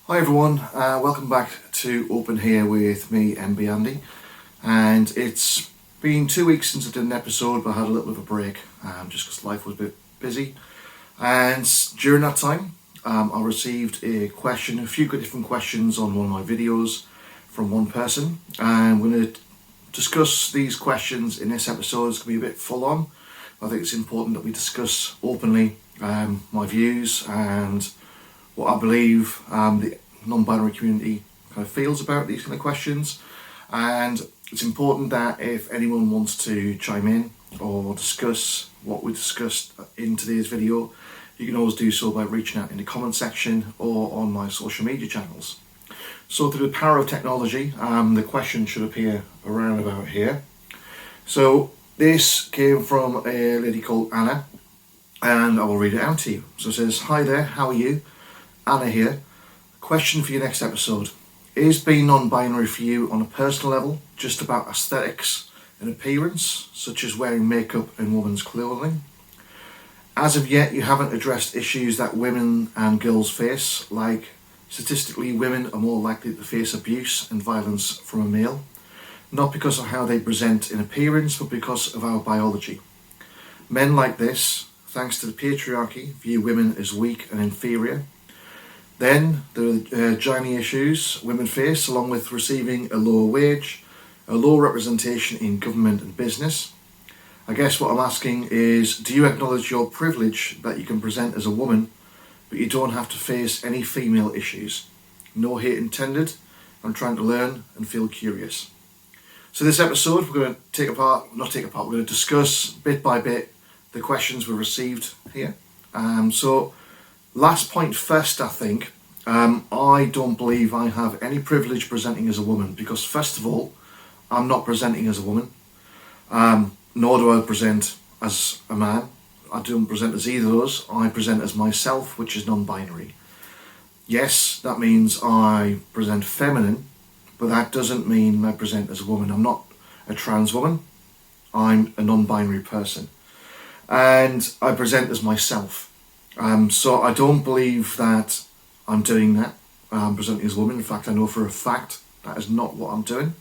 Hi everyone, welcome back to Open Here with me, Enby Andy. And it's been 2 weeks since I did an episode, but I had a little bit of a break just because life was a bit busy. And during that time, I received a few different questions on one of my videos from one person. And we're going to discuss these questions in this episode. It's going to be a bit full on. I think it's important that we discuss openly my views and what I believe the non-binary community kind of feels about these kind of questions. And it's important that if anyone wants to chime in or discuss what we discussed in today's video, you can always do so by reaching out in the comment section or on my social media channels. So through the power of technology, the question should appear around about here. So this came from a lady called Anna, and I will read it out to you. So it says, "Hi there, how are you? Anna here. Question for your next episode. Is being non-binary for you on a personal level just about aesthetics and appearance, such as wearing makeup and women's clothing? As of yet, you haven't addressed issues that women and girls face, like statistically women are more likely to face abuse and violence from a male, not because of how they present in appearance, but because of our biology. Men like this, thanks to the patriarchy, view women as weak and inferior. Then there are the gynae issues women face, along with receiving a lower wage, a low representation in government and business. I guess what I'm asking is, do you acknowledge your privilege that you can present as a woman, but you don't have to face any female issues? No hate intended. I'm trying to learn and feel curious." So this episode, we're going to we're going to discuss bit by bit the questions we received here. So last point first, I think. I don't believe I have any privilege presenting as a woman because, first of all, I'm not presenting as a woman, nor do I present as a man. I don't present as either of those. I present as myself, which is non-binary. Yes, that means I present feminine, but that doesn't mean I present as a woman. I'm not a trans woman. I'm a non-binary person. And I present as myself. So I don't believe that I'm doing that. I'm presenting as a woman. In fact, I know for a fact that is not what I'm doing.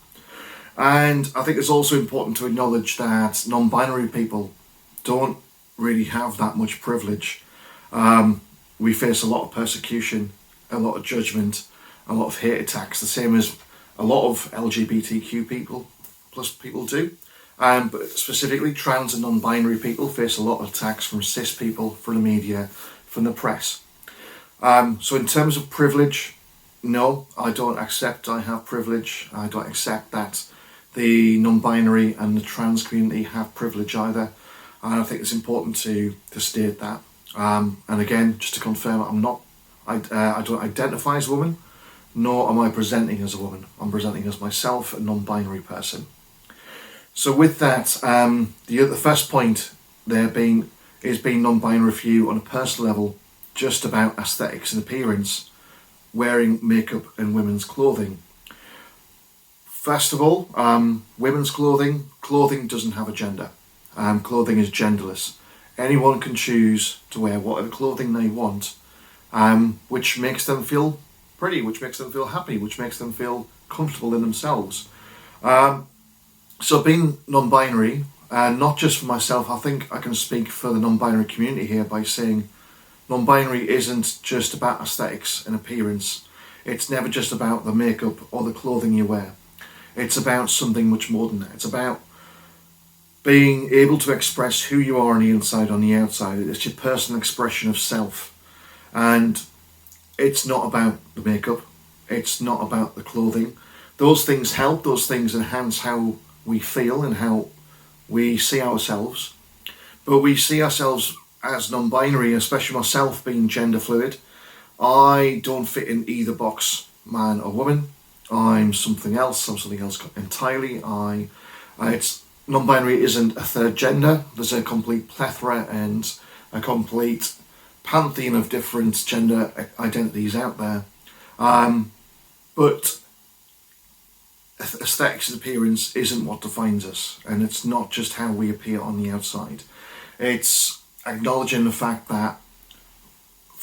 And I think it's also important to acknowledge that non-binary people don't really have that much privilege. We face a lot of persecution, a lot of judgment, a lot of hate attacks, the same as a lot of LGBTQ people do. But specifically, trans and non-binary people face a lot of attacks from cis people, from the media, from the press. So in terms of privilege, no, I don't accept I have privilege. I don't accept that the non-binary and the trans community have privilege either. And I think it's important to state that. And again, just to confirm, I don't identify as a woman, nor am I presenting as a woman. I'm presenting as myself, a non-binary person. So with that, the first point there being non-binary for you on a personal level, just about aesthetics and appearance, wearing makeup and women's clothing. First of all, women's clothing doesn't have a gender. Clothing is genderless. Anyone can choose to wear whatever clothing they want, which makes them feel pretty, which makes them feel happy, which makes them feel comfortable in themselves. So being non-binary, not just for myself, I think I can speak for the non-binary community here by saying non-binary isn't just about aesthetics and appearance. It's never just about the makeup or the clothing you wear. It's about something much more than that. It's about being able to express who you are on the inside, on the outside. It's your personal expression of self. And it's not about the makeup. It's not about the clothing. Those things help. Those things enhance how we feel and how we see ourselves. But we see ourselves as non-binary, especially myself being gender fluid. I don't fit in either box, man or woman. I'm something else. I'm something else entirely. It's non-binary isn't a third gender. There's a complete plethora and a complete pantheon of different gender identities out there. But aesthetics and appearance isn't what defines us, and it's not just how we appear on the outside. It's acknowledging the fact that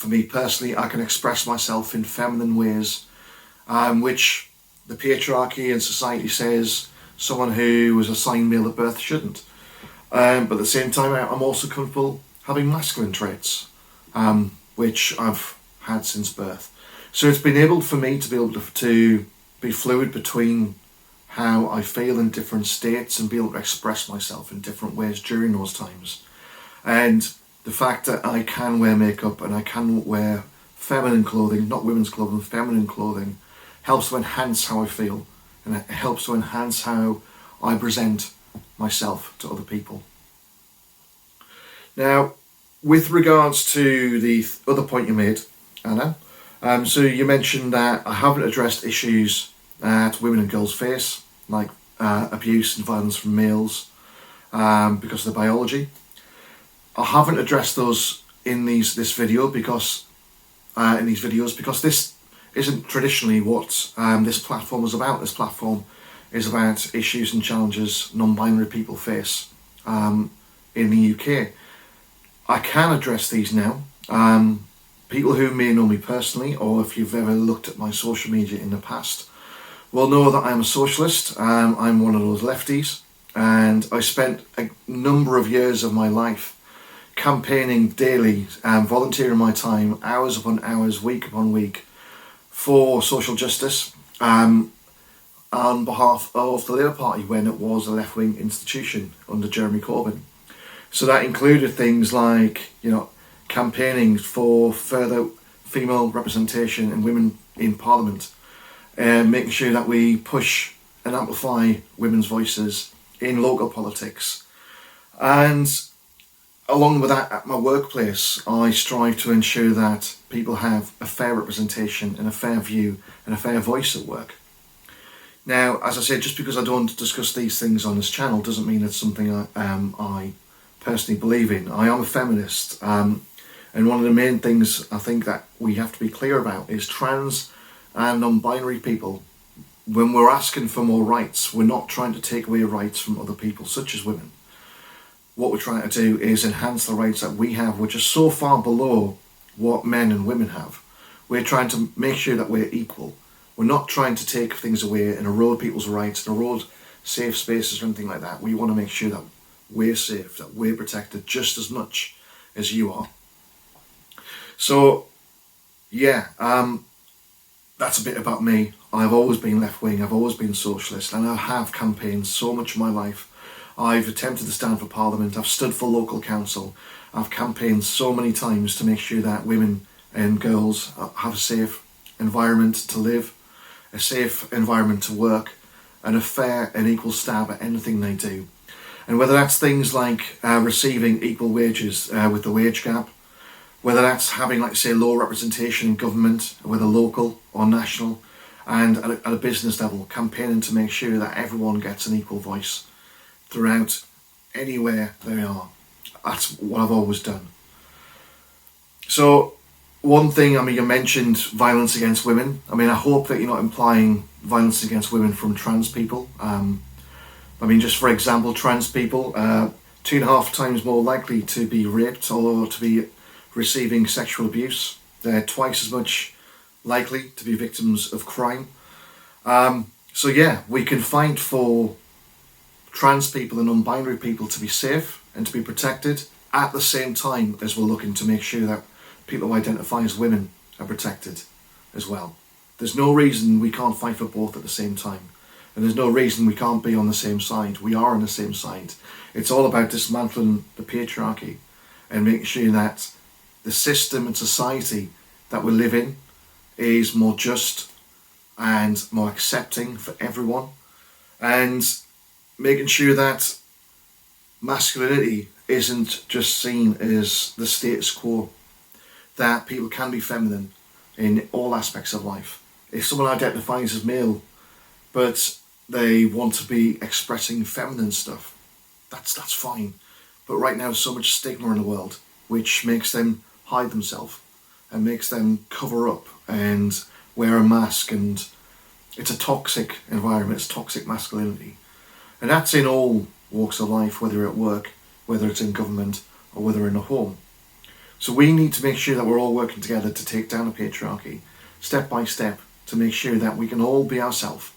for me personally, I can express myself in feminine ways, which the patriarchy and society says someone who was assigned male at birth shouldn't. But at the same time, I'm also comfortable having masculine traits, which I've had since birth. So it's been able for me to be able to be fluid between how I feel in different states and be able to express myself in different ways during those times. And the fact that I can wear makeup and I can wear feminine clothing, not women's clothing, feminine clothing, helps to enhance how I feel, and it helps to enhance how I present myself to other people. Now, with regards to the other point you made, Anna, so you mentioned that I haven't addressed issues that women and girls face, like abuse and violence from males because of their biology. I haven't addressed those in this video because this isn't traditionally what this platform is about. This platform is about issues and challenges non-binary people face in the UK. I can address these now. People who may know me personally, or if you've ever looked at my social media in the past, will know that I'm a socialist. I'm one of those lefties, and I spent a number of years of my life campaigning daily and volunteering my time, hours upon hours, week upon week, for social justice on behalf of the Labour Party when it was a left-wing institution under Jeremy Corbyn. So that included things like, campaigning for further female representation and women in Parliament, making sure that we push and amplify women's voices in local politics. And along with that, at my workplace, I strive to ensure that people have a fair representation and a fair view and a fair voice at work. Now, as I said, just because I don't discuss these things on this channel doesn't mean it's something I personally believe in. I am a feminist, and one of the main things I think that we have to be clear about is trans and non-binary people. When we're asking for more rights, we're not trying to take away rights from other people, such as women. What we're trying to do is enhance the rights that we have, which are so far below what men and women have. We're trying to make sure that we're equal. We're not trying to take things away and erode people's rights and erode safe spaces or anything like that. We want to make sure that we're safe, that we're protected just as much as you are. So, yeah, that's a bit about me. I've always been left-wing, I've always been socialist, and I have campaigned so much of my life. I've attempted to stand for Parliament, I've stood for local council, I've campaigned so many times to make sure that women and girls have a safe environment to live, a safe environment to work, and a fair and equal stab at anything they do. And whether that's things like receiving equal wages with the wage gap, whether that's having, like say, low representation in government, whether local or national, and at a business level, campaigning to make sure that everyone gets an equal voice throughout anywhere they are. That's what I've always done. So one thing, you mentioned violence against women. I hope that you're not implying violence against women from trans people. Just for example, trans people, 2.5 times more likely to be raped or to be receiving sexual abuse. They're twice as much likely to be victims of crime. So yeah, we can fight for trans people and non-binary people to be safe and to be protected at the same time as we're looking to make sure that people who identify as women are protected as well. There's no reason we can't fight for both at the same time. And there's no reason we can't be on the same side. We are on the same side. It's all about dismantling the patriarchy and making sure that the system and society that we live in is more just and more accepting for everyone, and making sure that masculinity isn't just seen as the status quo, that people can be feminine in all aspects of life. If someone identifies as male but they want to be expressing feminine stuff, that's fine. But right now there's so much stigma in the world which makes them hide themselves and makes them cover up and wear a mask, and it's a toxic environment, it's toxic masculinity. And that's in all walks of life, whether at work, whether it's in government, or whether in a home. So we need to make sure that we're all working together to take down the patriarchy, step by step, to make sure that we can all be ourselves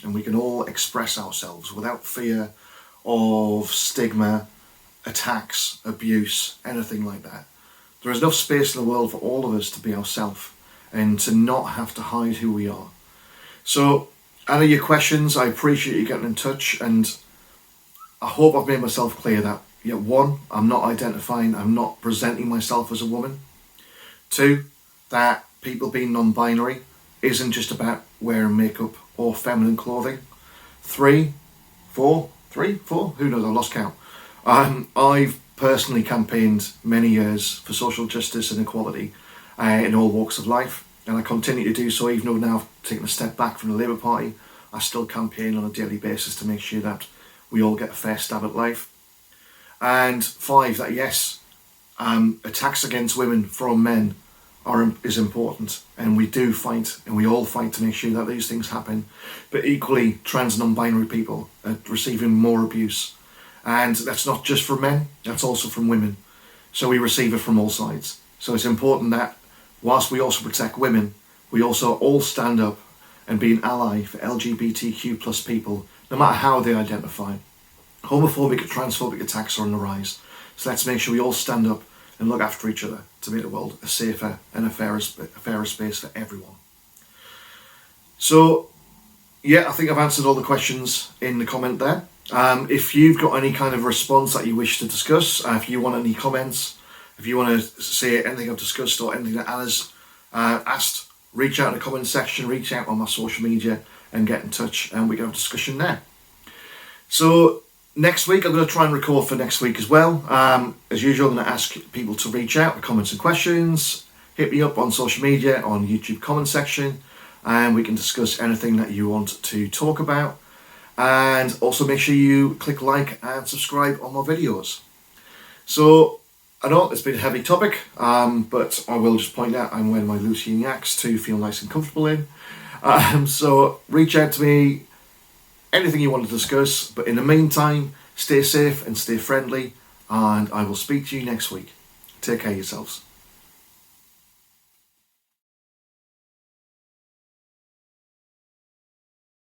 and we can all express ourselves without fear of stigma, attacks, abuse, anything like that. There is enough space in the world for all of us to be ourselves and to not have to hide who we are. So, out of your questions, I appreciate you getting in touch, and I hope I've made myself clear that, one, I'm not presenting myself as a woman. Two, that people being non-binary isn't just about wearing makeup or feminine clothing. Three, four, who knows, I've lost count. I've personally campaigned many years for social justice and equality in all walks of life, and I continue to do so. Even though now I've taken a step back from the Labour Party, I still campaign on a daily basis to make sure that we all get a fair stab at life. And five, that yes, attacks against women from men is important, and we do fight, and we all fight to make sure that these things happen. But equally, trans non-binary people are receiving more abuse, and that's not just from men, that's also from women. So we receive it from all sides. So it's important that whilst we also protect women, we also all stand up and be an ally for LGBTQ plus people, no matter how they identify. Homophobic and transphobic attacks are on the rise. So let's make sure we all stand up and look after each other to make the world a safer and a fairer space for everyone. So, yeah, I think I've answered all the questions in the comment there. If you've got any kind of response that you wish to discuss, if you want any comments, if you want to say anything I've discussed or anything that Anna's asked, reach out in the comment section, reach out on my social media and get in touch, and we can have a discussion there. So next week, I'm going to try and record for next week as well. As usual, I'm going to ask people to reach out with comments and questions. Hit me up on social media, on YouTube comment section, and we can discuss anything that you want to talk about. And also make sure you click like and subscribe on my videos. So I know it's been a heavy topic, but I will just point out I'm wearing my Lucy Yaks to feel nice and comfortable in. So reach out to me, anything you want to discuss. But in the meantime, stay safe and stay friendly, and I will speak to you next week. Take care of yourselves.